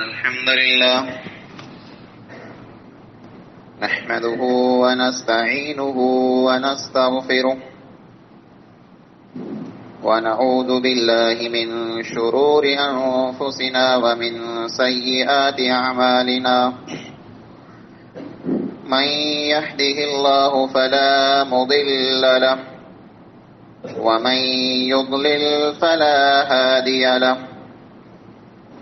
الحمد لله نحمده ونستعينه ونستغفره ونعوذ بالله من شرور أنفسنا ومن سيئات أعمالنا من يهده الله فلا مضل له ومن يضلل فلا هادي له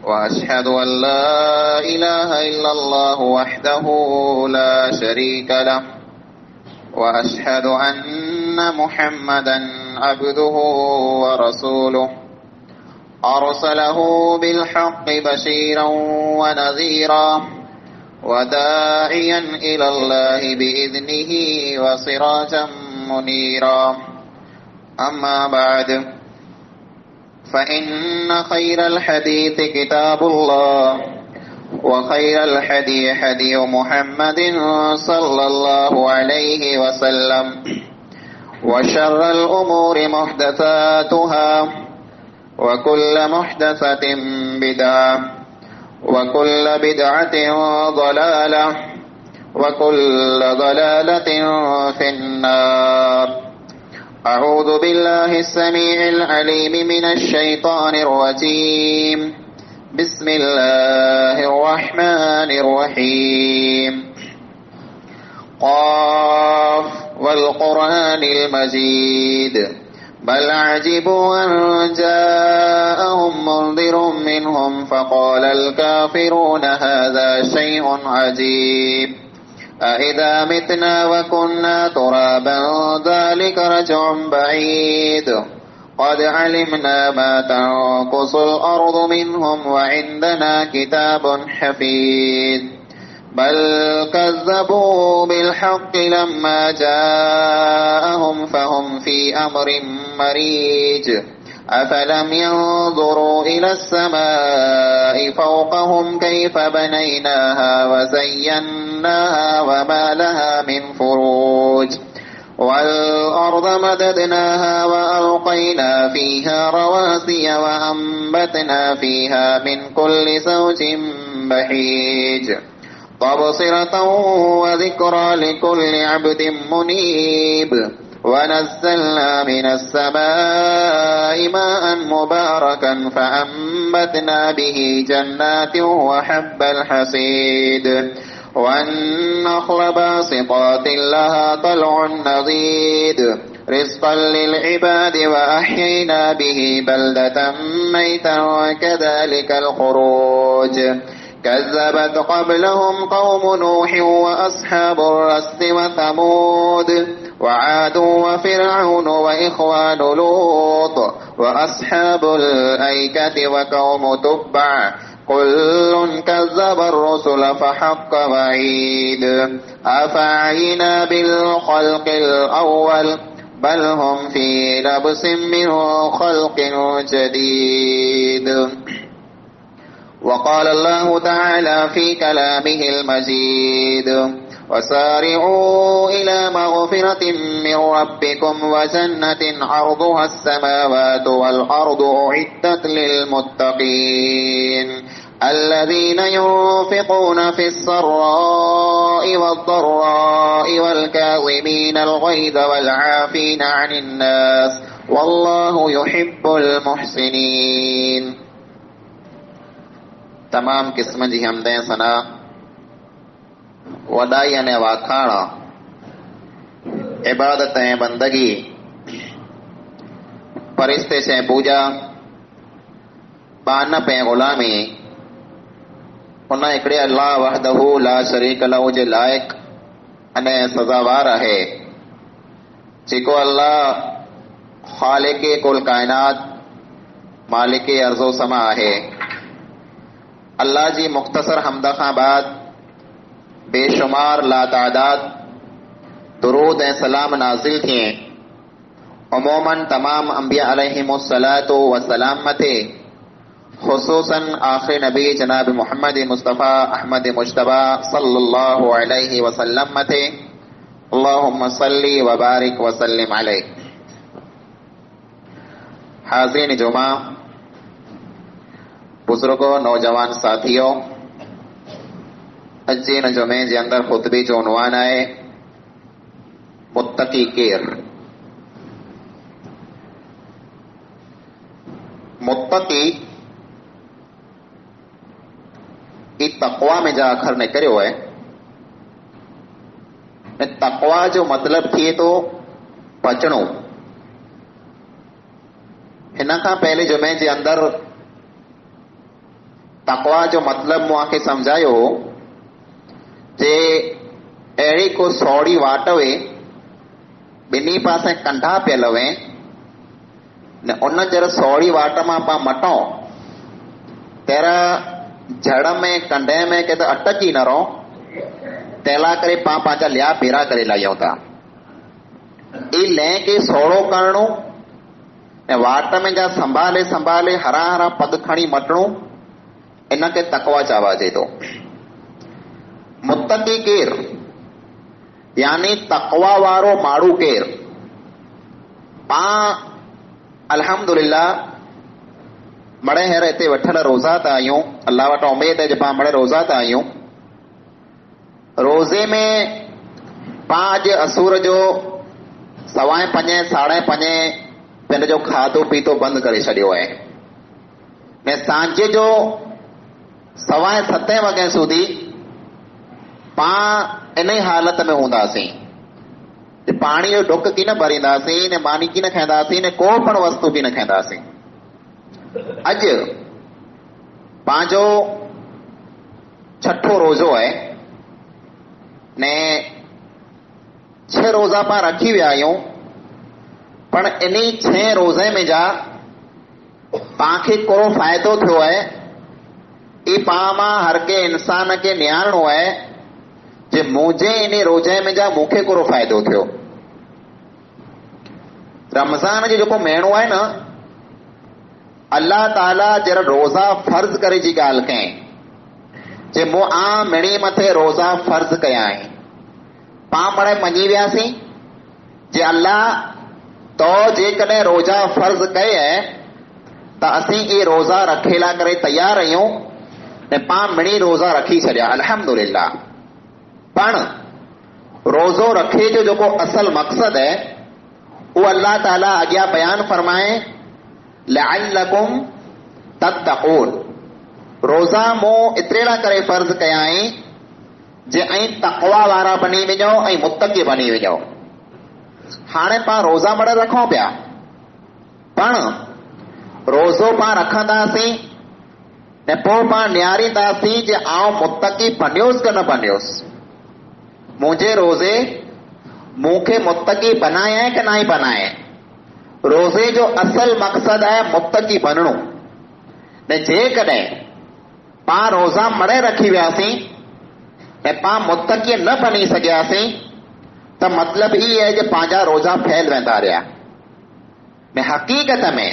وأشهد أن لا إله إلا الله وحده لا شريك له وأشهد أن محمدا عبده ورسوله أرسله بالحق بشيرا ونذيرا وداعيا إلى الله بإذنه وسراجا منيرا أما بعد فإن خير الحديث كتاب الله وخير الحدي حدي محمد صلى الله عليه وسلم وشر الأمور محدثاتها وكل محدثة بدعة وكل بدعة ضلالة وكل ضلالة في النار. أعوذ بالله السميع العليم من الشيطان الرجيم. بسم الله الرحمن الرحيم. قاف والقرآن المجيد بل عجبوا أن جاءهم منذر منهم فقال الكافرون هذا شيء عجيب أإذا متنا وكنا ترابا ذلك رجع بعيد قد علمنا ما تنقص الأرض منهم وعندنا كتاب حفيظ بل كذبوا بالحق لما جاءهم فهم في أمر مريج أفلم ينظروا إلى السماء فوقهم كيف بنيناها وزيناها وما لها من فروج والأرض مددناها وألقينا فيها رواسي وأنبتنا فيها من كل زوج بهيج تبصرة وذكرى لكل عبد منيب ونزلنا من السماء ماء مباركا فأنبتنا به جنات وحب الحصيد والنخل باسقات لها طلع نضيد رزقا للعباد وأحيينا به بلدة ميتا وكذلك الخروج كذبت قبلهم قوم نوح وأصحاب الرس وثمود وعاد وفرعون وإخوان لوط وأصحاب الأيكة وقوم تبع كل كذب الرسل فحق وعيد أفعينا بالخلق الأول بل هم في لبس من خلق جديد. وقال الله تعالى في كلامه المجيد وسارعوا إلى مغفرة من ربكم وجنة عرضها السماوات والأرض أعدت للمتقين الذين ينفقون في السراء والضراء والكاظمين الغيظ والعافين عن الناس والله يحب المحسنين. तमाम किस्म जी हमदें सना वडाई अने वाखाणा इबादत ऐं बंदगी परिस्ते से पूजा बानप ऐं ग़ुलामी उन हिकिड़े अल्लाह वहदहू ला शरीक लहू जे लाइक़ अने सज़ावार आहे जेको अल्लाह ख़ालिक़े कुल काइनात मालिके अर्ज़ो समा आहे। अल्लाह जी मुख्तसर हमद खां बाद बेशुमार लातादाद दुरूद ऐं सलाम नाज़िल थिए उमूमन तमाम अंबिया अलैहिमुस्सलातु वस्सलाम मथे खुसूसन आखिरी नबी जनाब मोहम्मद मुस्तफ़ा अहमद मुज्तबा सल्लल्लाहु अलैहि वसल्लम मथे अल्लाहुम्मा सल्ली व बारिक व सल्लिम अलैहि। हाज़रीन जुमा, बुजुर्गों, नौजवान साथियों, अॼु जे हिन जुमे जे अंदरि ख़ुतबे जो उनवान आहे मुत्तकी केर। मुत्तकी ई तक़वा में जा अखर निकिरियो आहे। तक़वा जो मतिलब थिए थो बचणो। हिन खां पहले जुमे जे अंदरि तक़वा जो मतिलब मूंखे सम्झायो जे अहिड़ी को सौड़ी वाट हुए, ॿिन्ही पासे कंढा पियल हुए ने उन जर सौड़ी वाट मां पां मटो तेरा जड़ में कंढे में के अटकी न रहो, तैला करे पां पंहिंजा लिया पेरा करे लायूं था। ई लह के सौड़ो करणो ऐं वाट में जा संभाले संभाले हरा हरा पग खणी मटणो, इनखे तक़वा चवाजे थो। मुत्तकी केर यानी तक़वा वारो माण्हू केर। पां अल्हम्दुलिल्लाह मड़े हींअर हिते वठल रोज़ा था आहियूं। अल्लाह वटि उमेद है जो पां मड़े रोज़ा था आहियूं। रोज़े में पां अॼु असुर जो 5:15 5:30 पंहिंजो खाधो पीतो बंदि करे छॾियो आहे ने सांझ जो 7:15 वॻे सुधी पां इन ई हालत में हूंदासीं। पाणी जो ढुक की न भरींदासीं ने मानी की न खाईंदासीं ने को पण वस्तु बि न खाईंदासीं। अॼु पंहिंजो 6ठो रोज़ो आहे ने 6 रोज़ा पां रखी विया आहियूं, पण इन्ही 6 रोज़े में जा पांखे को फ़ाइदो थियो आहे। ई पां मां हर के इंसान खे निहारणो आहे जे मुंहिंजे इन रोज़े में जा मूंखे को फ़ाइदो थियो। रमज़ान जो जेको महीनो आहे न, अल्लाह ताला जरा रोज़ा फर्ज़ करे जी ॻाल्हि कयईं जे मूं मिणी मथे रोज़ा फर्ज़ कया आहिनि। पां मड़े मञी वियासीं जे अल्लाह तो जेकॾहिं रोज़ा फर्ज़ कये त असीं इहे रोज़ा रखेला करे तयार आहियूं ने पां मिणी रोज़ा रखी छॾिया अल्हम्दुलिल्लाह। पण रोज़ो रखे जो जेको असल मक़सद है वो अल्लाह ताला अॻियां बयान फरमाए लअल्लकुम तत्तक़ून। रोज़ा मूं एतिरे लाइ करे फर्ज़ कया आहिनि जे ऐं तक़वा वारा बनी वञो ऐं मुत्तक़ी बनी वञो। हाणे पां रोज़ा मड़ रखूं पिया, पण रोज़ो पां रखंदासीं ने पोइ पां निहारींदासीं जे आउं मुत्तक़ी बनियोसि कि न बनियोसि। मुंहिंजे रोज़े मूंखे मुत्तक़ी बनाए कि न बनाए। रोज़े जो असल मक़सद है मुत्तक़ी बनणो ने जेकॾहिं पां रोज़ा मड़े रखी वियासीं ऐं पां मुत्तक़ी न बनी सघियासीं त मतिलब ई है जे पंहिंजा रोज़ा फैल वेंदा रहिया। ने हक़ीक़त में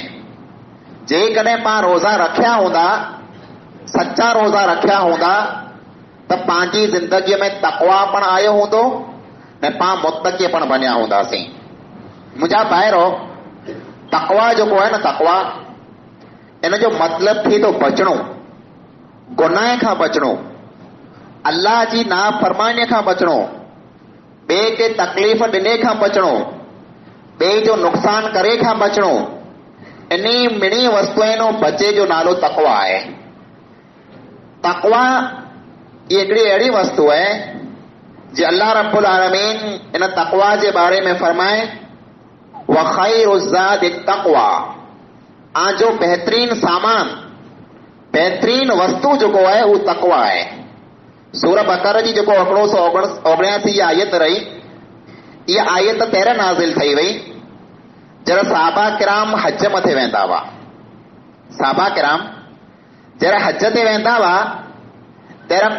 जेकॾहिं पां रोज़ा रखिया हूंदा, सच्चा रोज़ा रखिया हूंदा त पंहिंजी ज़िंदगीअ में तक़वा पण आयो हूंदो ने पां मुत्तक़ी पण बनिया हूंदासीं। मुंहिंजा भाइरो, तक़वा जेको आहे न, तक़वा इन जो मतिलब थी थो बचणो, गुनाह खां बचणो, अल्लाह जी नाफ़रमानीअ खां बचणो, ॿिए खे तकलीफ़ ॾिने खां बचणो, ॿिए जो नुक़सान करे खां बचणो। इन्ही मिणी वस्तुअ बचे जो नालो तक़वा आहे। तक़वा ये हिकिड़ी अहिड़ी वस्तु है जे अल्लाह रब्बुल आलमीन इन तक़वा जे बारे में फरमाए व खैरु ज़ादि तक़वा। जो बेहतरीन सामान, बेहतरीन वस्तु जेको आहे उहो तक़वा आहे। सूरह बक़रा जी जेको 179 आयत रही, इहा आयत पहिरियों नाज़िल थी वई जरा सहाबा किराम हज मथे वेंदा हुआ। सहाबा किराम जरा हज ते वेंदा हुआ तेरा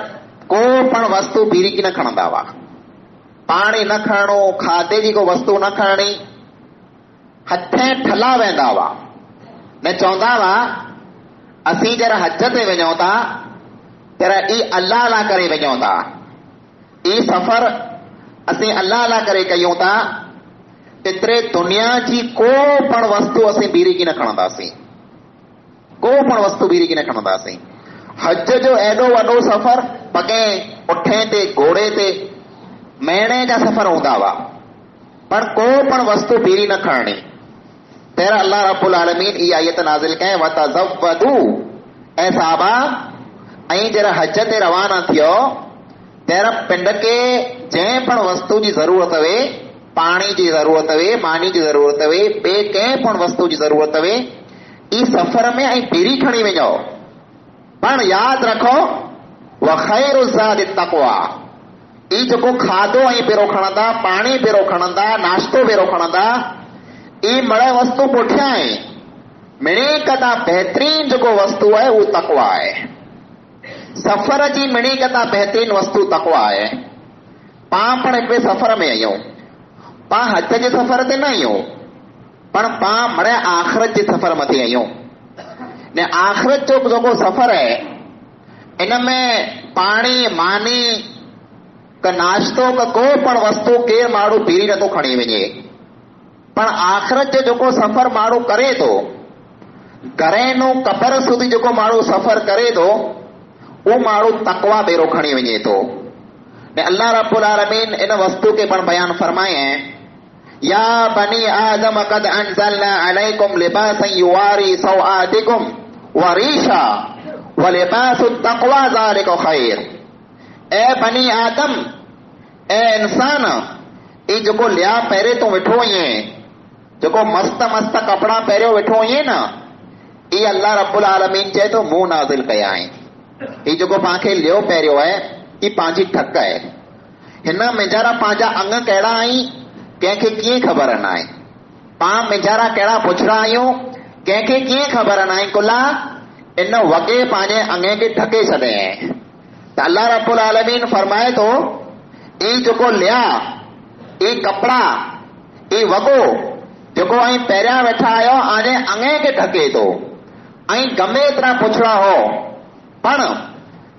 को पण वस्तु बीरी की न खणंदा हुआ। पाणी न खणणो, खाधे जी को वस्तु न खणणी, हथें ठला वेंदा हुआ ने चवंदा हुआ असीं जरा हज ते वञूं था तेरा ई अल्लाह ला करे वञूं था, ई सफ़र असीं अल्लाह ला करे कयूं था। एतिरे दुनिया जी को पण वस्तु असीं बीरी की न खणंदासीं, को पण वस्तु बीरी की न खणंदासीं। हज जो एडो वडो सफ़र पगे उठे ते घोड़े ते महीने जा सफ़र हूंदा हुआ, पर को पण वस्तु पीरी न खणणी। तेरा अल्लाह रब्बुल आलमीन ई आयत नाज़िल कए वतज़व्वदू, ऐ साहबा ऐं जरा हज ते रवाना थियो तेरा पिंड के जंहिं पण वस्तु जी ज़रूरत हुए, पाणी जी ज़रूरत हुए, मानी जी ज़रूरत हुए, ॿिए कंहिं पण वस्तु जी ज़रूरत हुए, ई सफ़र में ऐं पीरी खणी वञो। पण यादि रखो व ख़ैरु ज़ादि तक़वा, ई जेको खाधो ऐं पहिरों खणंदा, पाणी पहिरों खणंदा, नाश्तो पहिरों खणंदा, ई मड़े वस्तु पुठियां आहे। मिणी कदा बहितरीन जेको वस्तु आहे उहो तक़वा आहे। सफ़र जी मिणी कदा बहितरीन वस्तु तक़वा आहे। पां पण हिकिड़े सफ़र में आहियूं, पां हज जे सफ़र ते न आहियूं, पण पां मड़े आख़िरत जे सफ़र मथे आहियूं। ने आख़िरत जो जेको सफ़र आहे इन में पाणी मानी का नाश्तो का को पण वस्तु केरु माण्हू पीरी नथो खणी वञे, पण आख़िरत जो जेको सफ़र माण्हू करे थो, घरेनू कबर सुधी जेको माण्हू सफ़र करे थो, उहो माण्हू तक़वा बेरो खणी वञे थो। ने अल्लाह रब्बुल आलमीन इन वस्तु के पण बयान फरमाए या बनी आदम कद अंज़लना अलैकुम लिबासन युवारी सौआतिकुम व रीशा व लिबासुत तक़वा ज़ालिका खैर। ए बनी आदम, ए इंसान, ई जेको लिया पहिरे तो वेठो आहीं, जेको मस्त मस्त कपड़ा पहिरियों वेठो आहीं न, ई अल्लाह रब्बुल आलमीन चए थो मूं नाज़िल कया आहिनि। ही जेको पांखे लियो पहिरियों आहे ई पंहिंजी ठक आहे। हिन मेजारा पंहिंजा अंग कहिड़ा आहिनि कंहिंखे कीअं ख़बर न आहे। पां मेजारा कहिड़ा पुछड़ा आहियूं कंहिंखे कीअं ख़बर न आहे। कुला इन वगे पंहिंजे अंगे खे ठके छॾे। त अल्लाह रब्बुल आलमीन फरमाए थो ई जेको लिया, ई कपड़ा, ई वगो जेको ऐं पहिरियां वेठा आहियो आजे अंगे खे ठके थो ऐं गमे एतिरा पुछड़ा हो, पण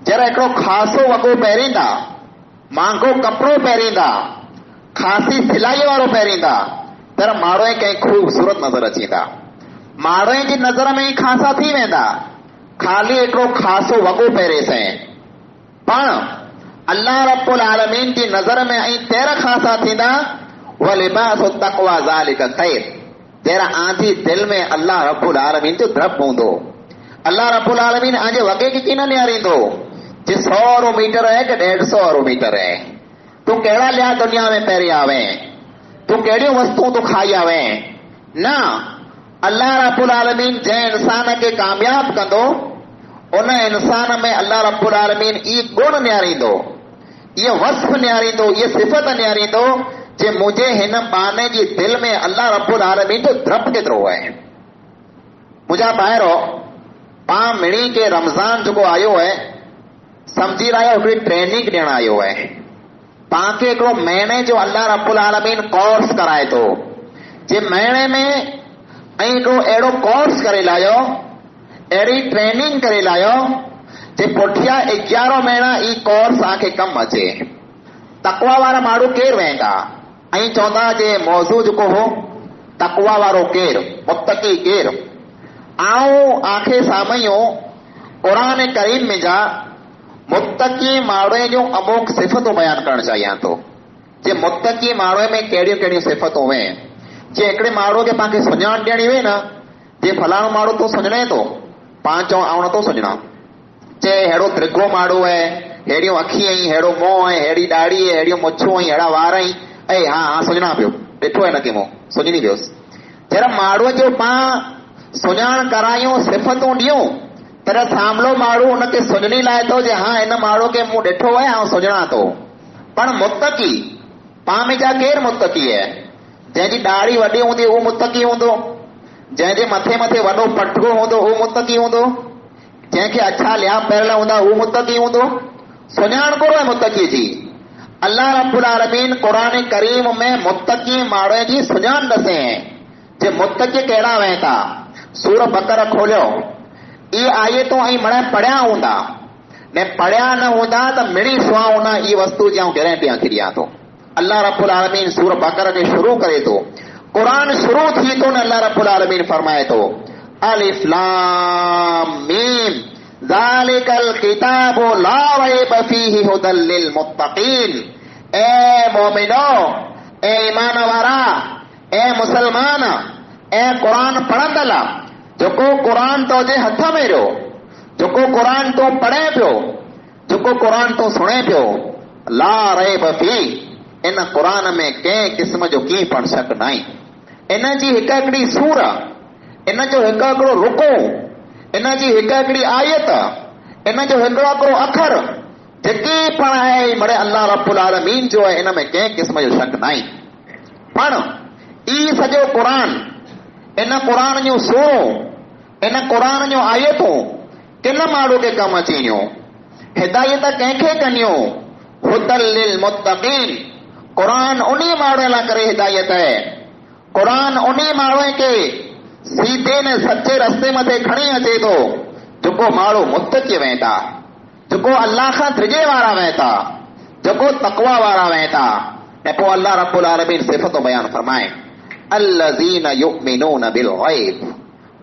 जरा हिकिड़ो ख़ासो वॻो पहिरींदा, महांगो कपिड़ो पहिरींदा, ख़ासी सिलाई वारो पहिरींदा, तर माण्हू कंहिं ख़ूबसूरत नज़र अची वेंदा, माण्हू जी नज़र में ई ख़ासा थी वेंदा, ख़ाली हिकिड़ो ख़ासो वॻो पहिरेसि। पण अल्लाह रब्बुल आलमीन जी नज़र में ऐं तेरा ख़ासा थींदा व लिबासु तक़वा ज़ालिका खैर। तेरा आंधी दिल में अल्लाह रब्बुल आलमीन जो द्रब हूंदो। अल्लाह रब्बुल आलमीन आजे वगे की कीन न्यारींदो जे 100 मीटर है कि 150 मीटर है। तू केड़ा लिया दुनिया में पहिरीं आवे, तू कहिड़ियूं वस्तुओं तू खाई आवे न। अल्लाह रब्बुल आलमीन जंहिं इंसान खे कामयाब कंदो उन इंसान में अल्लाह रब्बुल आलमीन ई गुण न्यारींदो, ये वस्फ न्यारींदो, ये सिफ़त न्यारींदो जे मुझे हिन बाने जी दिल में अल्लाह रब्बुल आलमीन जो द्रब केतिरो आहे। मुंहिंजा ॿाहिरो पां मिणी के रमज़ान जेको आयो है समझी रहियो हिकिड़ी ट्रेनिंग ॾियण आयो है। पां खे हिकिड़ो महीने जो अल्लाह रब्बुल आलमीन कोर्स कराए थो, जे महीने में ऐं हिकिड़ो अहिड़ो कोर्स करे लायो, अहिड़ी ट्रेनिंग करे लायो जे पुठियां 11 महीना ई कोर्स तव्हांखे कमु अचे। तक़वा वारा माण्हू केरु वेंदा ऐं चवंदा जे मौज़ू जेको हो तक़वा वारो केरु, मुत्तकी केरु। आऊं आंखे साम्हूं क़ुरान करीम में जा मुत्तकी माण्हू जूं अमुक सिफ़तूं बयान करणु चाहियां थो। जे मुत्तकी माण्हू में कहिड़ियूं कहिड़ियूं सिफ़तूं आहिनि। जे हिकिड़े माण्हू खे पांखे सुञाण ॾियणी हुई न, जे फलाणो माण्हू तूं सुञणे थो, पां चऊं आउं नथो सुञणा, चे अहिड़ो त्रिखो माण्हू आहे, अहिड़ियूं अखियूं आहीं, अहिड़ो मुंहुं आहे, अहिड़ी ॾाढ़ी आहे, अहिड़ियूं मुछूं आहीं, अहिड़ा वार आहीं, ऐं हा सुञणा पियो, ॾिठो आहे न की मूं सुञणी वियुसि। जरा माण्हूअ जो पां सुञाण करायूं, सिफ़तूं ॾियूं, तर सामलो माण्हू हुनखे सुञणी लाइ थो जे हा हिन माण्हू खे मूं ॾिठो आहे ऐं सुञणा थो। पण मुत्तकी पां में जा केरु मुत्तकी आहे? जंहिंजी ॾाढ़ी वॾी हूंदी उहो मुत्तकी हूंदो, जंहिंजे मथे मथे वॾो पटको हूंदो उहो मुत्तकी हूंदो, जंहिंखे अच्छा लिया पहिरियल हूंदा उहो मुत्तकी हूंदो। सुञाण कोन आहे मुत्तकी जी। अल्लाह रब्बुल आलमीन क़ुरान करीम में मुत्तकी माण्हू जी सुञाण ॾसे जे मुत्तकी कहिड़ा वेंदा। सूर बकर खोलियो, ई आयतूं ऐं मणे पढ़िया हूंदा ने पढ़िया न हूंदा त मिड़ी सुहाऊं न ई वस्तु जी आउं गारंटी आंखे ॾियां थो। अल्लाह रब्बुल आलमीन सूर बकर खे शुरू करे थो, क़ुरान शुरू थी थो न अल्लाह रब्बुल आलमीन फरमाए थो अलिफ लाम मीम ज़ालिकल किताबु ला रैब फीहि हुदल लिल मुत्तकीन। ए मोमिनो, ए ईमान वारा, ए मुसलमान, ए कुरान पढ़ंदल, जेको कुरान तुंहिंजे हथ में रहो, जेको कुरान तूं पढ़े पियो, जेको कुरान तूं सुणे पियो, ला रैब फी, इन कुरान में कंहिं क़िस्म जो की पण शक नाहे। इन जी हिक हिकिड़ी सूर, इन जो हिकु हिकिड़ो रुको, इन जी हिकु हिकिड़ी आयत, इन जो हिकिड़ो हिकिड़ो अखर जेकी पण आहे मड़े अल्लाह रब्बुल आलमीन जो आहे, इन में कंहिं क़िस्म जो शक नाहे। पण ई सॼो कुरान, इन कुरान जूं सूरूं, इन कुरान जूं आयतूं किन माण्हू खे कमु अची वञो, हिदायत कंहिंखे कनियो, हुदल लिल मुत्तकीन। कुरान उन माण्हू लाइ करे हिदायत आहे, कुरान उन माण्हू खे सीधे ने सचे रस्ते मथे खणी अचे थो जेको माण्हू मुत्तकी वेंदा, जेको अल्लाह खां ड्रिजे वारा वेंदा, जेको तक़वा वारा वेंदा। ऐं पोइ अल्लाह रब्बुल आलमीन सिफ़तूं बयान फरमाए, अल्लज़ीन युमिनून बिल गैब।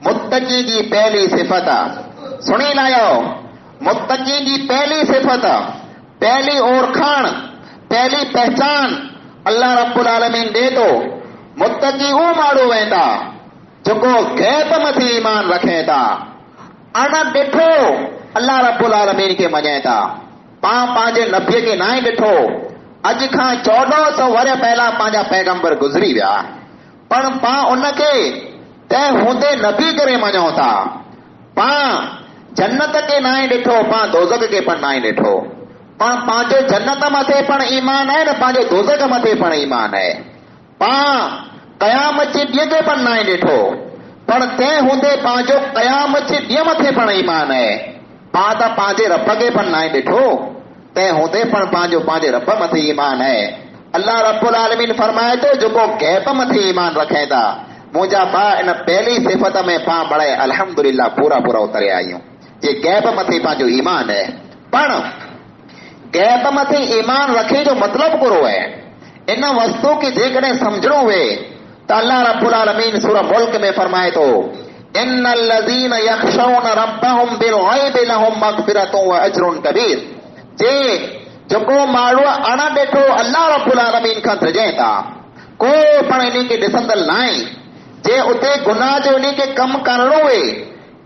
मुत्तकी जी पहली सिफ़त सुणी लायो, मुत्तकी जी पहली सिफ़त, पहली ओरखाण, पहली पहचान अल्लाह रब्बुल आलमीन दे थो। मुत्तकी हू माण्हू वेंदा जेको गैब मथे ईमान रखे था, अण ॾिठो अल्लाह रब्बुल आलमीन खे मञे था। पां पंहिंजे नबीअ खे नाहे ॾिठो, अॼु खां 1400 वर पहिला पंहिंजा पैगंबर गुज़री विया, पण पां उनखे तंहिं हूंदे नबी करे मञूं था। पां जन्नत खे नाहे ॾिठो, पां दोज़ख खे पण नाहे ॾिठो, पण पंहिंजो जन्नत मथे पण ईमान आहे न पंहिंजो दोज़ख मथे पण ईमान आहे। पां क़यामत जे ॾींहं खे पण नाहे ॾिठो, पण तंहिं हूंदे पंहिंजो क़यामत जे ॾींहं मथे पण ईमान आहे। पां त पंहिंजे रब खे पण नाहे ॾिठो, तंहिं हूंदे पण पंहिंजे रब मथे ईमान आहे। अल्लाह रब्बुल आलमीन फरमाए थो जेको गैब मथे ईमान रखे था। मुंहिंजा भाउ इन पहली सिफ़त में पां बड़े अल्हम्दुलिल्लाह पूरा पूरा उतरिया आहियूं जे गैब मथे पंहिंजो ईमान आहे। पण गैब मथे ईमान रखे जो मतिलबु कहिड़ो आहे? इन वस्तु खे जेकॾहिं सम्झणो हुए त अल्लाह रब्बुल आलमीन सूरह मुल्क में फरमाए थो, इन्नल लज़ीन यख़शौन रब्बहुम बिल गैब लहुम मग़फ़िरतुन व अज्रुन कबीर। जेको माण्हू अण ॾिठो अल्लाह रब्बुल आलमीन खां ड्रिजे था, को पण इन खे ॾिसंदल नाहे। जे उते गुनाह जो इन खे कमु करणो हुए,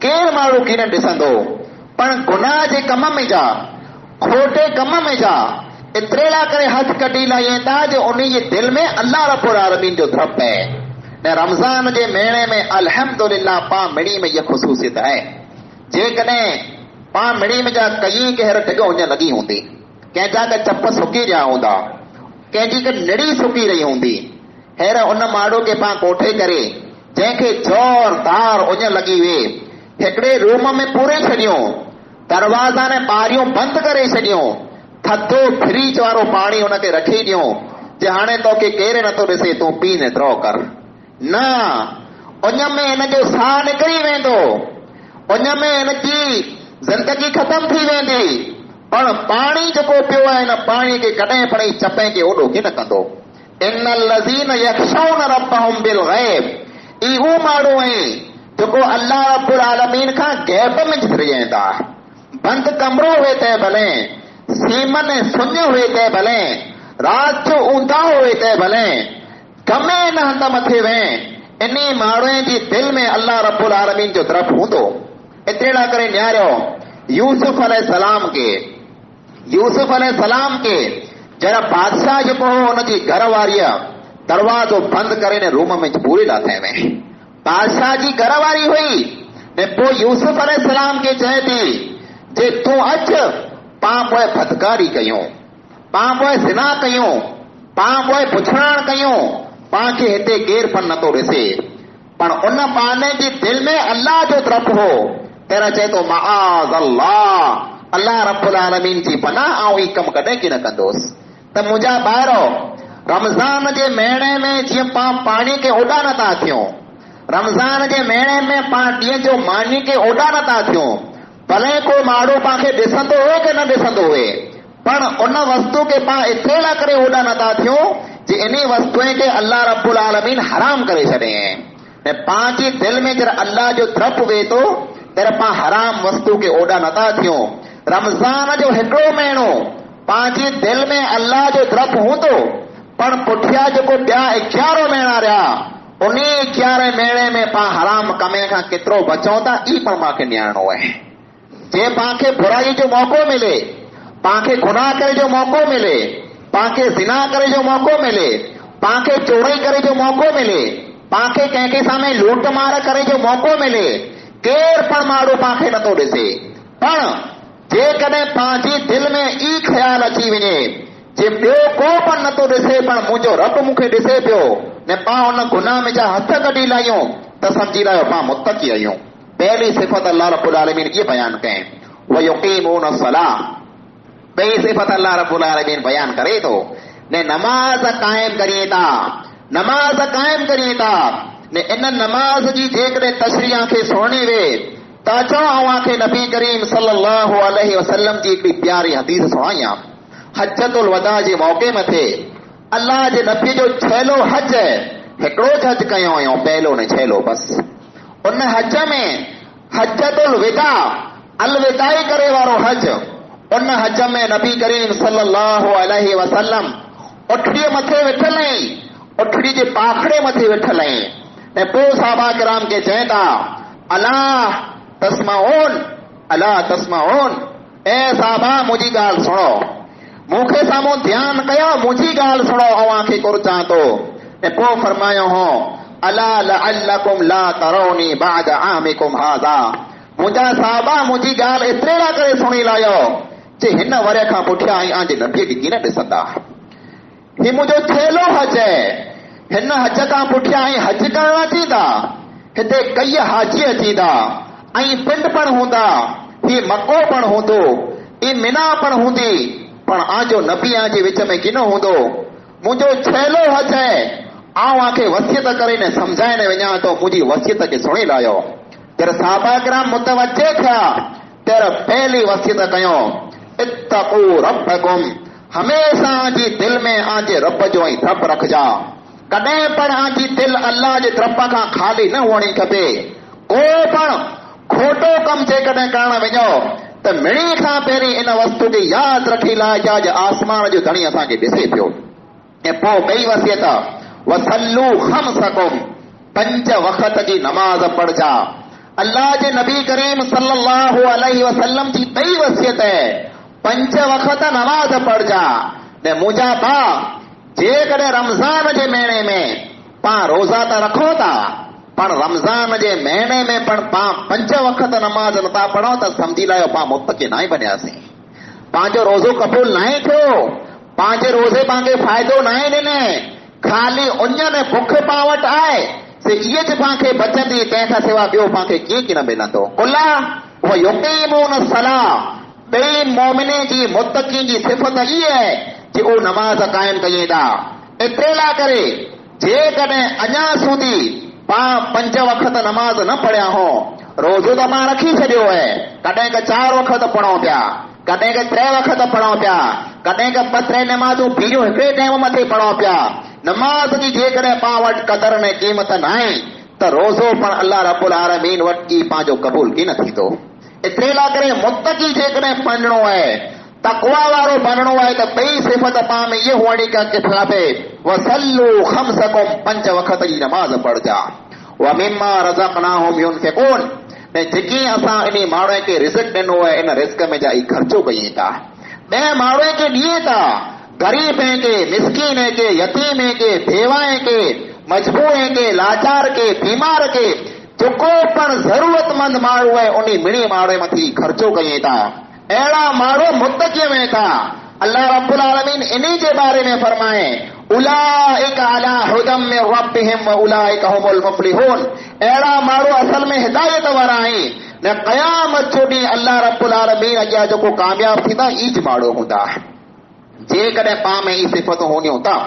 केरु माण्हू खे न ॾिसंदो, पण गुनाह जे कम में जा, खोटे कम में जा, एतिरे लाइ करे हथ कढी लाहिनि था जो उन जे दिलि में अल्लाह रब्बुल आलमीन जो डपु आहे। ऐं रमज़ान जे महीने में अल्हम्दुलिल्लाह पां मिड़ी में इहा ख़ुसूसियत आहे। जेकॾहिं पां मिड़ी में जा कई के हींअर ढिघ उञ लॻी हूंदी, कंहिंजा के चप सुकी रहिया हूंदा, कंहिंजी के निड़ी सुकी रही हूंदी, हींअर उन माण्हू खे पां कोठे करे जंहिंखे ज़ोरदार उञ लॻी हुई, हिकिड़े रूम में पूरे छॾियो, दरवाज़ा ने ॿारियूं बंदि करे छॾियूं, थधो फ्रिज वारो पाणी हुनखे रखी ॾियो जे हाणे तोखे केरु नथो ॾिसे, तूं पी ने द्रो कर। न, उञ में हिन जो साह निकिरी वेंदो, उञ में हिनजी ज़िंदगी ख़तम थी वेंदी। पण पाणी जेको पियो आहे हिन पाणी खे कॾहिं पण चपे खे ओॾो कीन कंदो। इन्नल लज़ीन यख़शौन रब्बहुम बिल गैब। ई हू माण्हू आहिनि जेको अल्लाह रब्बुल आलमीन खां गैब में ड्रिजनि था। बंदि कमरो हुए तंहिं भले, सीमन सुञ हुए तंहिं भले, राति जो ऊंधा हुए तंहिं भले, गमे न हंध मथे वें, इन माण्हू जी दिलि में अल्लाह रब्बुल आलमीन जो तरफ़ हूंदो। एतिरे लाइ करे न्यारियो यूसुफ अलैहिस्सलाम खे, यूसुफ अलैहिस्सलाम खे जरा बादशाह जेको हो हुनजी घर वारीअ दरवाज़ो बंदि करे ने रूम में पूरी लाथे में, बादशाह जी घर वारी हुई ने पोइ यूसुफ अलैहिस्सलाम खे चए थी जे तूं अच, पां पोइ बदकारी कयूं, पां पोइ ज़िना कयूं, पां पोइ पुछड़ाण कयूं, पां खे हिते केरु पण नथो ॾिसे। पण उन पाने जी दिलि में अल्लाह जो डपु हो। तेरा चए थो मआज़ अल्लाह, अल्लाह रब्बुल आलमीन जी पनाह आऊं ई कमु कॾहिं की न कंदोसि। त मुंहिंजा ॿाहिरो रमज़ान जे महीने में जीअं पां पाणी खे ओॾा नथा थियूं, रमज़ान जे महीने में पां ॾींहं जो मानी खे ओॾा नथा थियूं, भले को माण्हू पां खे ॾिसंदो हुए की न ॾिसंदो हुए, पण उन वस्तु खे पां एतिरे लाइ करे ओॾा नथा थियूं जे इन वस्तुअ खे अल्लाह रब्बुल आलमीन हराम करे छॾे। ऐं पंहिंजी दिलि में जॾहिं अल्लाह जो डपु वेहे थो त तर पां हराम वस्तु के ओडा नथा थियूं। रमज़ान जो हिकिड़ो महीनो पंहिंजी दिलि में अल्लाह जो डपु हूंदो, पण पुठियां जेको ॿिया 11 महीना रहिया उन 11 महीने में पां हराम कमे खां केतिरो बचूं था, ई पण मूंखे ॼाणणो आहे। जे पांखे बुराई जो मौक़ो मिले, पांखे गुनाह करे जो मौक़ो मिले, पांखे ज़िना करे जो मौक़ो मिले, पांखे चोरी करे जो मौक़ो मिले, पांखे कंहिंखे साम्हूं लूट मार करे जो मौक़ो मिले, केर पण माण्हू पांखे नथो ॾिसे। पण जेकॾहिं पंहिंजी दिलि में ई ख़्याल अची वञे जे ॿियो को पण नथो ॾिसे पण मुंहिंजो रब मूंखे ॾिसे पियो, ने पां हुन गुनाह में जा हथ कढी लाहियूं त सम्झी रहियो पां मुत्तक़ी आहियूं। पहली सिफ़त अल्लाह रब्बुल आलमीन ये बयान करें, वयुक़ीमून अस्सलाह। ॿई सिफ़त अल्लाह रब्बुल आलमीन बयान करे थो, ने नमाज कायम करिए था, नमाज कायम करिए था। ने इन नमाज जी जेकॾहिं तशरीह खे सुणी वे त चओ अव्हांखे नबी करीम सल्लल्लाहु अलैहि वसल्लम जी हिकिड़ी प्यारी हदीस सुणायां। हज्जतुल वदा जे मौक़े मथे अल्लाह जे नबी जो छेलो हज, हिकिड़ो हज कयो हुयो, पहलो ने छेलो बस। उन हज में हज्जतुल विदा, अलविदाई करे वारो हज, उन हज में नबी करीम सल्लल्लाहु अलैहि वसल्लम उठड़ीअ मथे वेठल आहीं, उठड़ी जे पाखड़े मथे वेठल आहीं, ऐं पोइ साहबा किराम खे चवनि था, अला तस्माऊन, अला तस्माऊन, ए साहबा मुंहिंजी ॻाल्हि सुणो, मूंखे साम्हूं ध्यानु कयो, मुंहिंजी ॻाल्हि सुणो, अव्हांखे घुर्चां थो। ऐं पोइ फरमायो हो, अला लअल्लकुम ला तरौनी बाद आमिकुम हाज़ा। मुंहिंजा साहबा मुंहिंजी ॻाल्हि एतिरे लाइ करे सुणी लाहियो जे हिन वरे खां पुठियां आंजे नबीअ खे कीअं ॾिसंदा। ही मुंहिंजो छेलो हज आहे, हिन हज खां पुठियां हज करण अची था, हिते कई हाजी अची था, ऐं पिंड पण हूंदा, ही मको पण हूंदो, ही मिना पण हूंदी, पण आंजो नबी आंजे विच में किन हूंदो। मुंहिंजो छेलो हज आहे, आंखे वसियत करे न सम्झाइण वञा थो, मुंहिंजी वसियत खे सुणी लाहियो। जॾहिं साहबा किराम मुतवज्जे थिया तर पहली वसियत कयो, इत्तक़ू रब्बकुम, हमेशा आंजी दिलि में आंजे रब जो ई डपु रखजा। कॾहिं पण आंजी दिलि अल्लाह जे डप खां ख़ाली न हुअणी खपे। को पण खोटो कमु जेकॾहिं करण वञो त मिणी खां पहिरीं इन वस्तु खे यादि रखी लाहिजा जे आसमान जो धणी असांखे ॾिसे पियो। ऐं पोइ ॿई वसियत, वसल्लू खम्सकुम, 5 वक़्त जी नमाज़ पढ़जा। अल्लाह जे नबी करीम सल्लल्लाहु अलैहि वसल्लम जी ॿई वसियत आहे, 5 वक़्त नमाज़ पढ़जा। ने मुंहिंजा भाउ, जेकॾहिं रमज़ान जे महीने में पां रोज़ा त रखो था, पण रमज़ान जे महीने में पण पां 5 वक़्त नमाज नथा पढ़ो त सम्झी लाहियो पां मुत्तक़ी न बनियासीं, पंहिंजो रोज़ो क़बूल न थियो, पंहिंजे रोज़े पांखे फ़ाइदो न ॾिने, ख़ाली उञ में बुख पां वटि आहे, से इहे ज पांखे बचंदी, तंहिंखां सवाइ ॿियो पांखे कीअं की न मिलंदो। कुला उहो युक़ीमून सलाह, ॿई मोमिने जी मुत्तक़ी जी सिफ़त इहा आहे जे उहो नमाज़ काइम कयूं था। एतिरे लाइ करे जेकॾहिं अञा સુધી पां 5 वक़्त नमाज़ न पढ़िया हो, रोज़ो त पां रखी छॾियो आहे, कॾहिं क 4 वक़्त पढ़ूं पिया, कॾहिं क 3 वक़्त पढ़ूं पिया, कॾहिं क 2 नमाज़ूं बीजूं हिकिड़े टाइम मथे पढ़ूं पिया। नमाज़ जी जेकॾहिं पां वटि क़दर ऐं क़ीमत न आहे त रोज़ो पण अल्लाह रब्बुल आलमीन वटि ई पंहिंजो क़बूल की न थींदो। एतिरे लाइ करे मुत्तक़ी जेकॾहिं बणणो आहे, तक़वा वारो बणणो आहे त ॿई सिफ़त पां में इहे हुअणी खपे, वसल्लू खम्सकुम, 5 वक़्त जी नमाज़ पढ़जा। व मिम्मा रज़क़नाहुम युनफ़िक़ून, ऐं जेकी असां इन माण्हू खे रिज़्क़ ॾिनो आहे इन रिज़्क़ में जा ई ख़र्चो कयूं था, ॿिए माण्हू खे ॾिए था, गरीब के, मिस्कीन के, यतीम के, बेवाए के, मजबूर के, लाचार के, बीमार के, जेको पण ज़रूरतमंद माण्हू आहे उन मिणी माण्हू मथी ख़र्चो कयूं था। अहिड़ा माण्हू मुत्तक़ी में था। अल्लाह रब्बुल आलमीन इन्ही जे बारे में फरमाए, उलाइका अला हुदम मिन रब्बिहिम व उलाइका हुमुल मुफ़्लिहून, अहिड़ा माण्हू असल में हिदायत वारा आहिनि। न क़यामत जो ॾींहुं अल्लाह रब्बुल आलमीन अॻियां जेको कामयाब थींदा ईज माण्हू हूंदा। जेकॾहिं पां में ई सिफ़तूं हूंदियूं त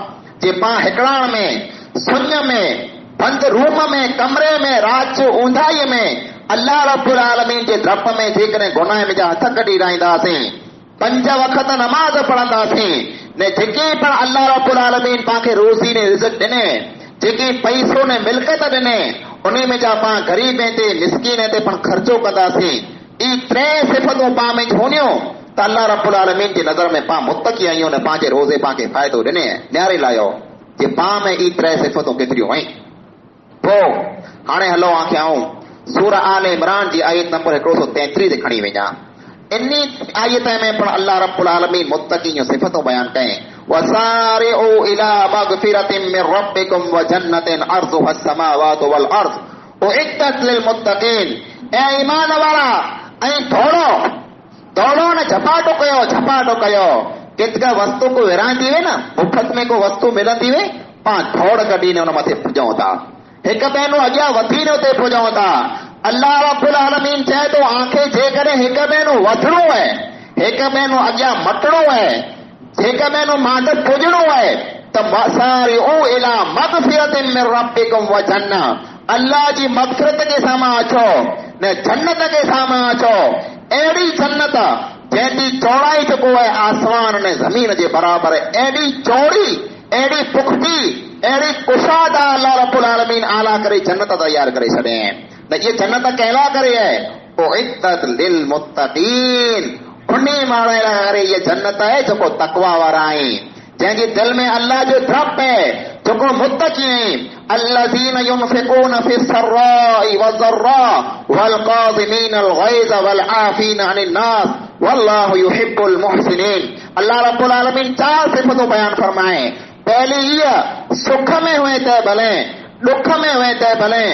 जे पां हिकिड़ाण में, सुञ में, बंदि रूम में, कमरे में, राति जो ऊंधाईअ में अल्लाह रब्बुल आलमीन जे डप में जेकॾहिं गुनाह में जा हथ कढी रहंदासीं, 5 वक़्त नमाज़ पढ़ंदासीं, ने जेके पण अल्लाह रब्बुल आलमीन पांखे रोज़ी ने रिज़्क़ ॾिने, जेके पैसो ने मिल्कत ॾिने, उन में जा पां गरीब ते मिस्कीन ते पण खर्चो कंदासीं। ई टे सिफ़तूं पां में हूंदियूं त अल्लाह रब्बुल आलमीन जी नज़र में पां मुत्तकी आहियूं न पंहिंजे रोज़े पां खे फ़ाइदो ॾिने न्यारे लायो जे पां में ई टे सिफ़तूं केतिरियूं आहिनि। पोइ हाणे हलो आऊं सूरह आल इमरान जी आयत नंबर 133 ते खणी वञा। इन्ही आयत में पण अल्लाह रब्बुल आलमीन मुत्तकी जूं सिफ़तूं बयान कयईं। वसारिउ इला मगफिरतिन मिन रब्बिकुम व जन्नतिन अर्ज़ुहा अस्समावातु वल अर्ज़ उइद्दत लिल मुत्तकीन। ए ईमान वारा ऐं दौड़ो न झपाटो कयो। केतिरा वस्तु को विरांदी वे न मुफ़्त में को वस्तु मिलंदी वे पां दौड़ कढी ने उन मथे पुॼूं था। हिक ॿिए नूं अॻियां वधी ने उते पुॼूं था। अल्लाह रब्बुल आलमीन चए थो आंखे जेकॾहिं हिक ॿिए नूं वधणो आहे, हिक ॿिए नूं अॻियां मटणो आहे, हिक ॿिए नूं मांड पुॼणो आहे त वसारिउ इला मगफिरतिन मिन रब्बिकुम व जन्नह। अल्लाह जी मगफिरत के साम्हूं अचो ने जन्नत के साम्हूं अचो। अहिड़ी जन्नत जंहिंजी चौड़ाई जेको आहे आसमान ने ज़मीन जे बराबरि, एडी चौड़ी, एडी पुख्ती, एडी कुशादा अल्लाह रब्बुल आलमीन आला करे जन्नत तैयार करे छॾे। न ये जन्नत कहला करे है उइद्दत लिल मुत्तकीन। उन्हीं माण्हुनि लाइ ये जन्नत है जेको तकवा वारा आहिनि, जंहिंजे दिल में अल्लाह जो डप है, जेको मुत्तकी आहिनि। अल्लज़ीन युनफ़िक़ून फ़िस्सर्राइ वज़र्रा वल क़ाज़िमीन अल ग़ैज़ वल आफ़ीना अनिन नास वल्लाहु युहिब्बुल मुहसिनीन। अल्लाह रब्बुल आलमीन चार सिफ़तूं बयान फरमाए। पहली इहा सुख में हुए त भले, दुख में हुए त भले,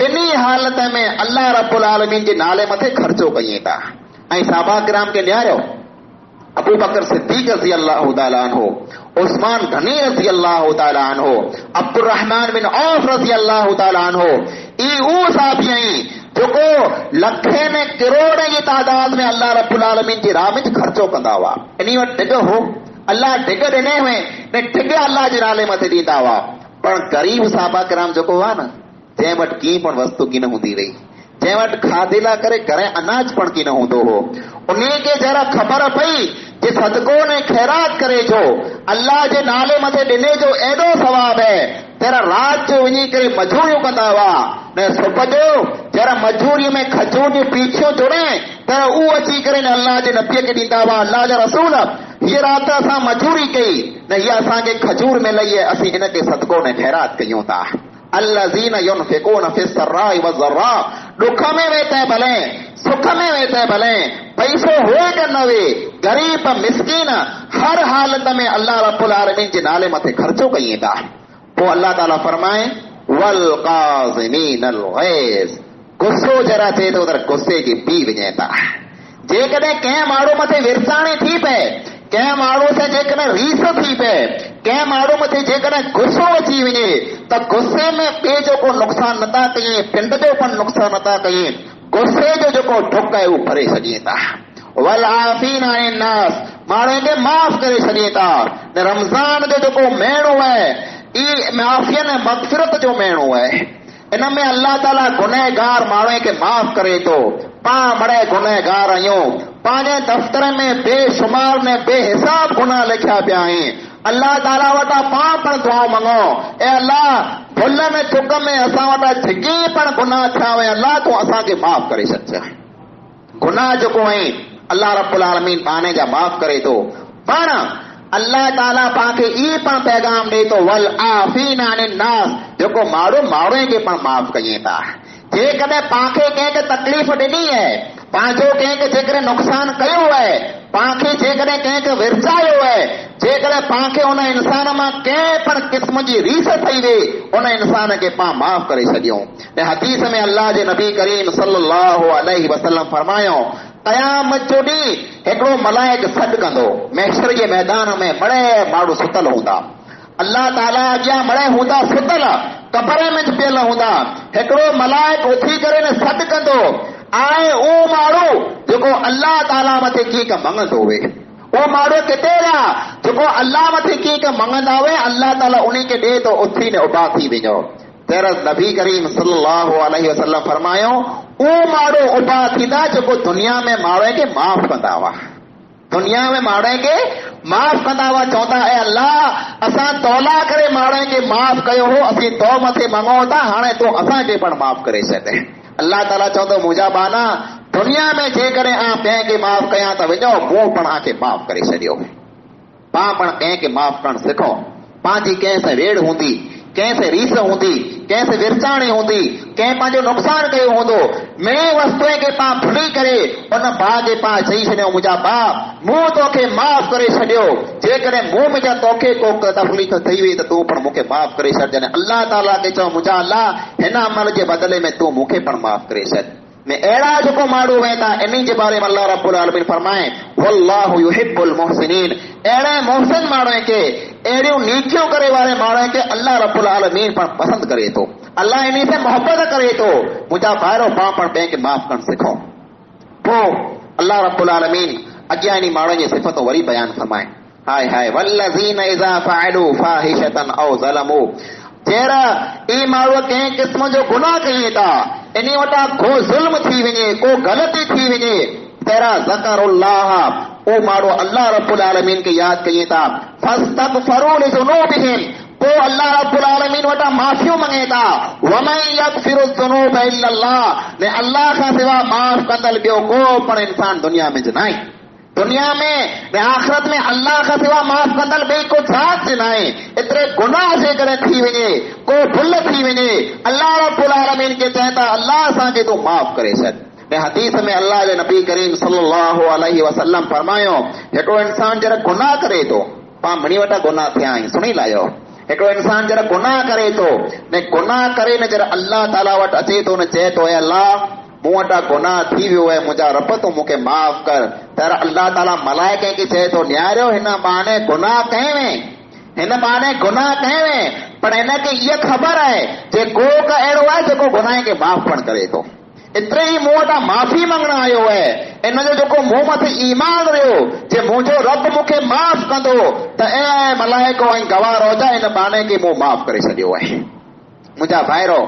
ॿिन्ही हालत में अल्लाह रब्बुल आलमीन जे नाले मथे ख़र्चो कयूं था। ऐं सहाबा किराम खे न्यारियो अबू बकर सिद्दीक़ रज़ी अल्लाहु ताला अन्हु, उस्मान गनी रज़ी अल्लाहु ताला अन्हु, अब्दुर रहमान बिन औफ रज़ी अल्लाहु ताला अन्हु। ई उहे साहबी आहिनि जेको लखे ने करोड़ जी तादाद में अल्लाह रब्बुल आलमीन जी राह में ख़र्चो कंदा हुआ। इन वटि ढिग हो, अल्लाह ढिग ॾिने हुए ने ढिग अल्लाह जे नाले मथे ॾींदा हुआ। पर गरीब सहाबा किराम जेको हुआ न, जंहिं वटि कीअं पण वस्तु की न हूंदी हुई, जंहिं वटि खाधे लाइ करे घणे अनाज पण की न हूंदो हो, उन खे जरा ख़बर पई जे सदको ने ख़ैरात करे जो अल्लाह जे नाले मथे ॾिने जो एॾो सवाब है, जरा राति जो वञी करे मजूरियूं कंदा हुआ न सुबुह जो जरा मजूरीअ में खजूर जूं पीछियूं जुड़े त उहो अची करे न अल्लाह जे नबीअ खे ॾींदा हुआ। अल्लाह जा रसूल हीअ राति असां मजूरी कई न, हीअ असांखे खजूर मिलई आहे, असीं हिन खे सदको ने ख़ैरात कयूं था। अल्लज़ीन युनफ़िक़ून फ़िस्सर्राइ वज़र्रा। दुख में वे त भले, सुख में वे त भले, पैसो हुए कि न हुए, गरीब मिस्कीन हर हालत में अल्लाह रब्बुल आलमीन जे नाले मथे ख़र्चो कयूं था। पोइ अल्लाह ताला फरमाए वल क़ाज़िमीन अल ग़ैज़। गुस्सो जरा थिए थो त गुस्से खे पी वञे था। जेकॾहिं कंहिं माण्हू मथे विरसाणी थी पए, कंहिं माण्हू से जेकॾहिं रीस थी पए, कंहिं माण्हू मथे जेकॾहिं गुस्सो अची वञे त गुस्से में ॿिए जो को नुक़सान नथा कयूं, पिंड जो पण नुक़सान नथा कयूं, गुस्से जो जेको डुक आहे उहो भरे छॾियूं था। वल आफ़ीना अनिन नास। माण्हुनि खे माफ़ करे छॾियूं था। रमज़ान जो जेको महीनो आहे ई माफ़ियन मग़फ़िरत जो महीनो आहे। इन में अल्लाह ताला गुनहगार माण्हू खे माफ़ करे थो। पाण बड़े गुनहगार आहियूं, पंहिंजे दफ़्तर में बेशुमार ने बेहिसाब गुनाह लिखिया पिया आहिनि। अल्लाह ताला वटां पाण पण दुआ मंगो, ए अल्लाह भुल में चुक में असां वटां जेके पण गुनाह थिया हुआ अल्लाह तूं असांखे माफ़ करे छॾ। गुनाह जेको आहे अल्लाह रब्बुल आलमीन पाणे जा माफ़ करे थो। पण अल्लाह ताला पांखे ई पण पैगाम ॾे थो वल आफ़ीना अनिन नास, जेको माण्हू खे पण माफ़ कयूं था। जेकॾहिं पांखे कंहिंखे तकलीफ़ ॾिनी आहे, पंहिंजो कंहिंखे जेकॾहिं नुक़सान कयो आहे, पांखे जेकॾहिं कंहिंखे विरसायो आहे, जेकॾहिं पांखे उन इंसान मां कंहिं पण क़िस्म जी रीस थी वई, उन इंसान खे पाण माफ़ करे छॾियूं। ऐं हदीस में अल्लाह जे नबी करीम सल्लल्लाहु अलैहि वसल्लम फरमायो क़यामत जो ॾींहुं हिकिड़ो मलाइक सॾु कंदो। महशर जे मैदान में बड़े माण्हू सुतल हूंदा, अल्लाह ताला अॻियां बड़े हूंदा सुतल, कबर में पियल हूंदा। हिकिड़ो मलाइक उथी करे न सॾु कंदो, आए उहो माण्हू जेको अल्लाह ताला मथे कीअं मंगंदो हुए। उहो माण्हू किथे रहा जेको अल्लाह मथे कीअं मंगंदा हुए, अल्लाह ताला उन खे ॾे तो उथी ने उबा थी वञो। तेरा नबी करीम सल्लल्लाहु अलैहि वसल्लम फरमायो उहो माण्हू उबा थींदा जेको दुनिया में माण्हू खे माफ़ कंदा हुआ। दुनिया में माण्हुनि खे माफ़ कंदा हुआ, चवंदा ऐं अल्लाह असां तौला करे माण्हुनि खे माफ़ कयो हो, असीं तो मथे मङूं था, हाणे तूं असांखे पण माफ़ करे छॾ। अल्लाह ताला चवंदो मुंहिंजा बाना दुनिया में जेकॾहिं कंहिंखे माफ़ कयां त वञो मूं पण खे माफ़ करे छॾियो। पाण पण कंहिंखे माफ़ करणु सिखो। पंहिंजी कंहिं सां वेड़ हूंदी, कंहिं से रीस हूंदी, कंहिं से विरचाणी हूंदी, कंहिं पंहिंजो नुक़सान कयो हूंदो, मिड़ी वस्तुअ खे पाण भुली करे उन भाउ खे पाण चई छॾियो मुंहिंजा भाउ मूं तोखे माफ़ करे छॾियो, जेकॾहिं मूं मुंहिंजा तोखे को तकलीफ़ थी वई त तूं पण मूंखे माफ़ करे छॾ। अल्लाह ताला खे चओ मुंहिंजा अल्लाह हिन अमल जे बदिले में तूं मूंखे पण माफ़ करे छॾ। में अहिड़ा जेको माण्हू वेंदा इन जे बारे में अल्लाह रब्बुल आलमीन फरमाए वल्लाहु युहिब्बुल मुहसिनीन, अहिड़े मोहसिन माण्हुनि खे, अहिड़ियूं नीतियूं करे वारे माण्हुनि खे अल्लाह रब्बुल आलमीन पण पसंद करे थो, अल्लाह इन से मोहब्बत करे थो। मुंहिंजा भाइरो पाण पण ॿिए खे माफ़ करणु सिखो। पोइ अल्लाह रब्बुल आलमीन अॻियां इन माण्हुनि जी सिफ़तूं वरी बयानु फरमाए हाय हाय वल्लज़ीन इज़ा फ़अलू फ़ाहिशतन औ ज़लमू, जहिड़ा ई माण्हू कंहिं क़िस्म जो गुनाह कनि था, इन वटां को ज़ुल्म थी वञे, को ग़लती थी वञे, तहिड़ा ज़करुल्लाह ओ माण्हू अल्लाह रब्बुल आलमीन खे यादि कनि था, फ़स्तग़फ़िरू लिज़ुनूबिहिम, पोइ अल्लाह रब्बुल आलमीन वटां माफ़ियूं मङे था, वमन यग़फ़िरु ज़ुनूब इल्लल्लाह, ने अल्लाह खां सवाइ माफ़ कंदड़ ॿियो को पण इंसान दुनिया में नाहे। दुनिया में आख़िरत में अल्लाह खां सवाइ माफ़ कंदड़ ॿई को ज़ात नाहे। एतिरे गुनाह जेकॾहिं थी वञे, को भुल थी वञे, अल्लाह रब्बुल आलमीन खे चवनि था अल्लाह असांखे तूं माफ़ करे छॾ। हदीस में अल्लाह जे नबी करीम सल्लल्लाहु अलैहि वसल्लम फरमायो हिकिड़ो इंसान जॾहिं गुनाह करे थो, पाण मणी वटां गुनाह थिया आहिनि सुणी लाहियो, हिकिड़ो इंसान जॾहिं गुनाह करे थो ने गुनाह करे न जॾहिं अल्लाह ताला वटि अचे थो न चए थो अल्लाह मूं वटां गुनाह थी वियो आहे, मुंहिंजा रब तूं मूंखे माफ़ कर, त अल्लाह ताला मलाइके खे चए थो न्यारियो हिन बहाने गुनाह कयवें, हिन बहाने गुनाह कयवें, पर हिनखे इहा ख़बर आहे जे को अहिड़ो आहे जेको गुनाह खे माफ़ पण करे थो। एतिरे ई मूं वटां माफ़ी मंगण आयो आहे, इनजो जेको मूं मथे ईमान रहियो जे मुंहिंजो रब मूंखे माफ़ कंदो त ऐं मलाइको ऐं गवाह रोजा हिन बहाने खे मूं माफ़ करे छॾियो आहे। मुंहिंजा भाइरो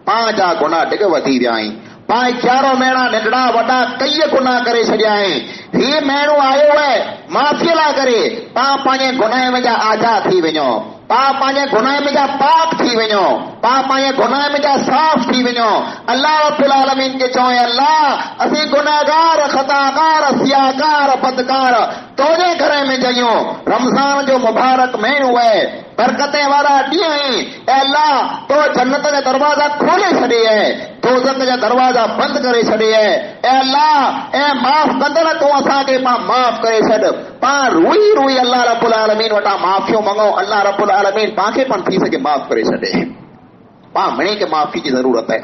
पाण जा गुनाह ढिघ वधी विया आहिनि, पाण 11 महीना नंढड़ा वॾा कई गुनाह करे छॾिया आहिनि। हीउ माण्हू आयो आहे माफ़ीअ लाइ करे, पाण पंहिंजे गुनाह में जा आज़ाद थी वञो, पाण पंहिंजे गुनाह में जा पाक थी वञो, पाण पंहिंजे गुनाह में जा साफ़ थी वञो। अल्लाह रब्बुल आलमीन खे चओ अल्लाह असीं गुनाहगार, खताकार, सियाकार, बदकार तुंहिंजे घर में जइयूं। रमज़ान जो मुबारक महीनो आहे, बरकतें वारा ॾींहं आहिनि, ऐं अल्लाह तो जन्नत जा दरवाज़ा खोले छॾे आहे, दोज़ख जा दरवाज़ा बंदि करे छॾे आहे। ऐं अल्लाह ऐं माफ़ कंदड़ तूं असांखे पाण माफ़ करे छॾ। पाण रुई रुई अल्लाह रब्बुल आलमीन वटां माफ़ियूं मङो, अल्लाह रब्बुल आलमीन पाण खे पण थी सघे माफ़ करे छॾे। पाण मिणी खे माफ़ी जी ज़रूरत आहे,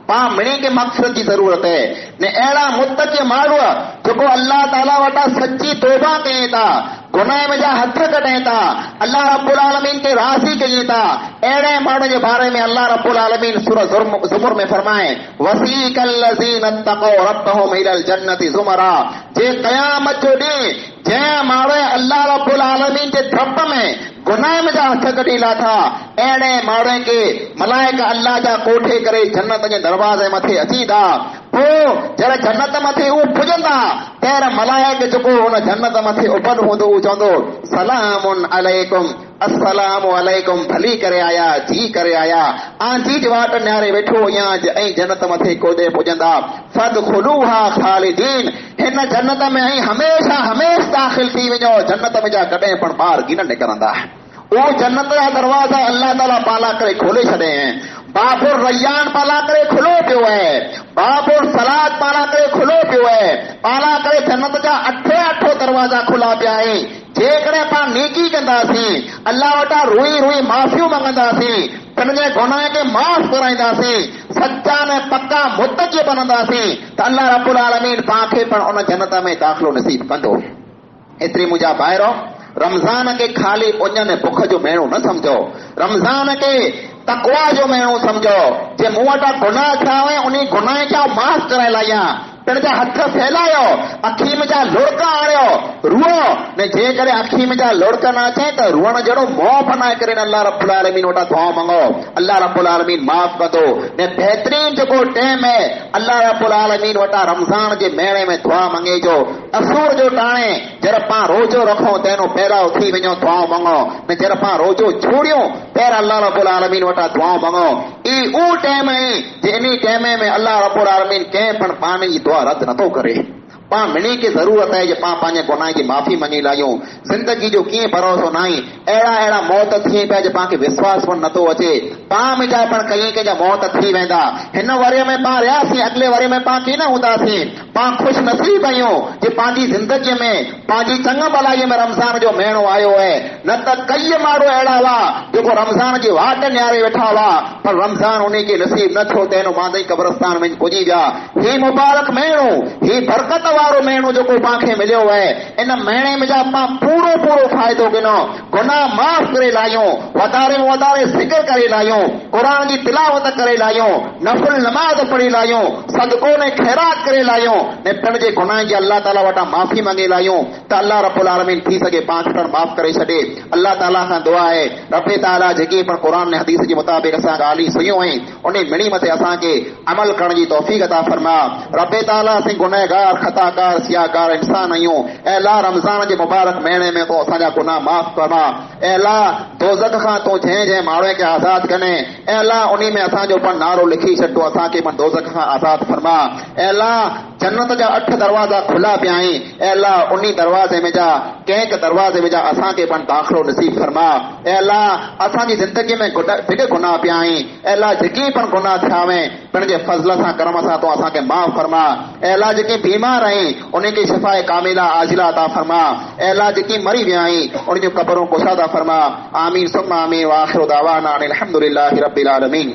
पाण मिणी खे मग़फ़िरत जी ज़रूरत आहे। ने अहिड़ा मुत्तक़ी माण्हू जेको अल्लाह ताला वटां सची तौबा कनि था, गुनाह में जा हथ कढनि था, अल्लाह रब्बुल आलमीन खे राज़ी कनि था, अहिड़े माण्हू जे बारे में अल्लाह रब्बुल आलमीन सूरह ज़ुमर में फरमाए वसीक़ल लज़ीना तक़ौ रब्बहुम इलल जन्नति ज़ुमरा, जे क़यामत जो ॾींहुं जंहिं माण्हू अल्लाह रब्बुल आलमीन जे धप में गुनाह में जा हथ कढी लाथा, अहिड़े माण्हू खे मलाइका अल्लाह जा कोठे करे जन्नत जे दरवाज़े मथे अची था। पोइ जॾहिं जन्नत मथे हू पुॼंदा त मलाइक जेको हुन जन्नत मथे उबल हूंदो हू चवंदो सलामुन अलैकुम, अस्सलामु अलैकुम, भली करे आया, जी करे आया, जी जवाब न्यारे वेठो या ऐं जन्नत मथे कोदे पुॼंदा। फदखुलूहा खालिदीन, हिन जन्नत में ऐं हमेशा हमेशा दाख़िल थी वञो, जन्नत में जा कॾहिं पण ॿाहिरि गिन निकिरंदा। उहो जन्नत जा दरवाज़ा अल्लाह ताला पाला करे खोले छॾे आहिनि। बाबुर रैयान पाला करे खुलो पियो आहे, बाबुर सलाद पाला करे खुलो पियो आहे, पाला करे जन्नत जा 8 दरवाज़ा खुला पिया आहिनि। जेकॾहिं पाण नेकी कंदासीं, अल्लाह वटां रुई रुई माफ़ियूं मंगंदासीं, पंहिंजे गुनाह खे माफ़ कराईंदासीं, सचा ने पक्का मुत्तक़ी बनंदासीं त अल्लाह रब्बुल आलमीन पाण खे पण उन जन्नत में दाख़िलो नसीब कंदो। एतिरी मुंहिंजा भाइरो रमज़ान खे खाली उञ ने बुख जो महीनो न समझो, रमज़ान खे तक़वा जो महीनो समझो। जे मूं वटां गुनाह थिया हुआ उन गुनाह खे माफ़ कराए लाहियां, पंहिंजा हथ फैलायो, अखी में जा लुड़का आणियो, रुओ ने जे करे अखी में जा लुड़का न अचे त रुअण जहिड़ो मोह बनाए करे अल्लाह रब्बुल आलमीन वटां दुआ मंगो, अल्लाह रब्बुल आलमीन माफ़ कंदो। ने बहितरीन जेको टाइम है अल्लाह रब्बुल आलमीन वटां रमज़ान जे महीने में दुआ मंगे जो असुर जो टाणे जर पां रोजो रखो तेनो पहिरियों थी वञो दुआ मंगो, ने जर पां रोजो छोड़ियो पहिरियों अल्लाह रब्बुल आलमीन वटां दुआ मंगो। ई उहो टाइम आहे जे इन टाइम में अल्लाह रब्बुल आलमीन कंहिं पण पाण जी दुआ रद्द नथो करे। पां मिनी की जरूरत है जे पां पंहिंजे गुनाह जी माफ़ी मंगी लायूं। जिंदगी जो कीअं भरोसो नाहे, अहिड़ा अहिड़ा मौत थिए पिया जे पाण खे विश्वास पण नथो अचे। पां मुंहिंजा पण कई कंहिंजा मौत थी वेंदा। हिन वरे में पां रहियासीं, अॻिले वरे में पां कीअं न हूंदासीं। पां ख़ुशि नसीब आहियूं जे पंहिंजी ज़िंदगीअ में पंहिंजी चङ भलाईअ में रमज़ान जो महीनो आयो आहे। न त कई माण्हू अहिड़ा हुआ जेको रमज़ान जी वाट निहारे वेठा हुआ, पर रमज़ान उन खे नसीब न थियो, तेनो मांदई कब्रस्तान में पुॼी विया। ही मुबारक महीनो, ही बरकत वारो महीनो जेको पां खे मिलियो आहे, इन महीने में जा पां पूरो पूरो फ़ाइदो गिनो, गुनाह माफ़ करे लाहियूं, वधारे में वधारे ज़िक्र करे लाहियूं, क़ुरान जी तिलावत करे लाहियूं, नफ़िल नमाज़ पढ़ी लाहियूं, सदको ने ख़ैरात करे लाहियूं, ने पंहिंजे गुनाह जी अल्लाह ताला वटां माफ़ी मंगे लाहियूं त अल्लाह रब्बुल आलमीन थी सघे पां खे माफ़ करे छॾे। अल्लाह ताला खां दुआ आहे रब्बे ताला जेकी पण क़ुरान ने हदीस जे मुताबिक़ असां ॻाल्हियूं सुनियूं आहिनि उन मिणी मथे असांखे अमल करण जी तौफ़ीक़ अता फरमा। रब्बे ताला असीं गुनहगार खताकार सियाकार इंसान आहियूं। ऐं अल्लाह रमज़ान जे मुबारक महीने में तो असांजा गुनाह माफ़ फरमा। ऐं अल्लाह दोज़ख खां तो जंहिं जंहिं माण्हूअ खे आज़ाद कने, ऐं अल्लाह उन में असांजो पण नारो लिखी छॾो, असांखे पण दोज़ख खां आज़ाद फरमा। ऐं अल्लाह जन्नत जा 8 दरवाज़ा खुला पिया आहिनि। ऐं अल्लाह उन दरवाज़े में जा कंहिं दरवाज़े में जा असांखे पण दाख़िलो नसीब फरमा। ऐं अल्लाह असांजी ज़िंदगी में जेके गुनाह पिया आहिनि, ऐं अल्लाह जेके पण गुनाह थिया आहिनि पंहिंजे फज़ल सां करम सां तो असांखे माफ़ फरमा। ऐं अल्लाह जेके बीमार आहिनि उन खे शिफ़ाए कामिला आजिला अता फरमा। ऐं अल्लाह जेके मरी विया आहिनि उन जूं क़बरूं कुशादा फरमा। आमीन सुम्मा आमीन व आख़िरु दावाना अनिल हम्दुलिल्लाहि रब्बिल आलमीन।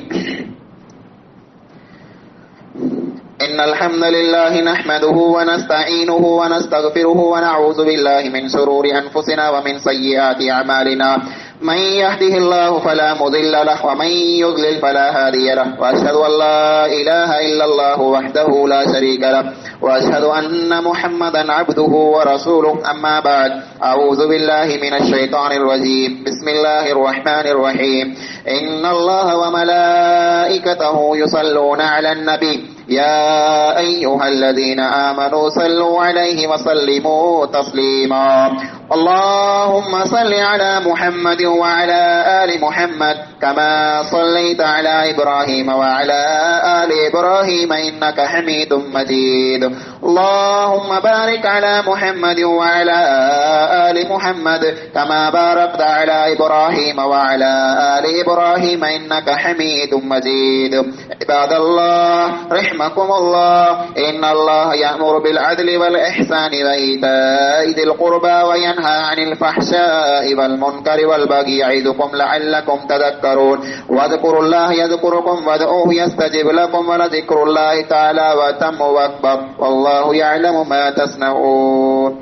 इन्नल हम्दुलिल्लाहि नहमदुहु व नस्तईनुहु व नस्तगफिरुहु व नऊज़ु बिल्लाहि मिन शुरूरि अनफुसिना व मिन सय्यिआति अमालिना। من يهده الله فلا مضل له ومن يضلل فلا هادي له واشهد ان لا اله الا الله وحده لا شريك له واشهد ان محمدا عبده ورسوله اما بعد اعوذ بالله من الشيطان الرجيم بسم الله الرحمن الرحيم ان الله وملائكته يصلون على النبي يا ايها الذين امنوا صلوا عليه وسلموا تسليما اللهم صل على محمد وعلى آل محمد كما صليت على إبراهيم وعلى آل إبراهيم إنك حميد مجيد اللهم بارك على محمد وعلى آل محمد كما باركت على إبراهيم وعلى آل إبراهيم إنك حميد مجيد عباد الله رحمكم الله إن الله يأمر بالعدل والإحسان وإيتاء ذي القربى وينهى عن الفحشاء والمنكر والبغي يعظكم لعلكم تذكرون واذكروا الله يذكركم وادعوه يستجب لكم ولذكر الله تعالى وتم واكبر والله يعلم ما تصنعون.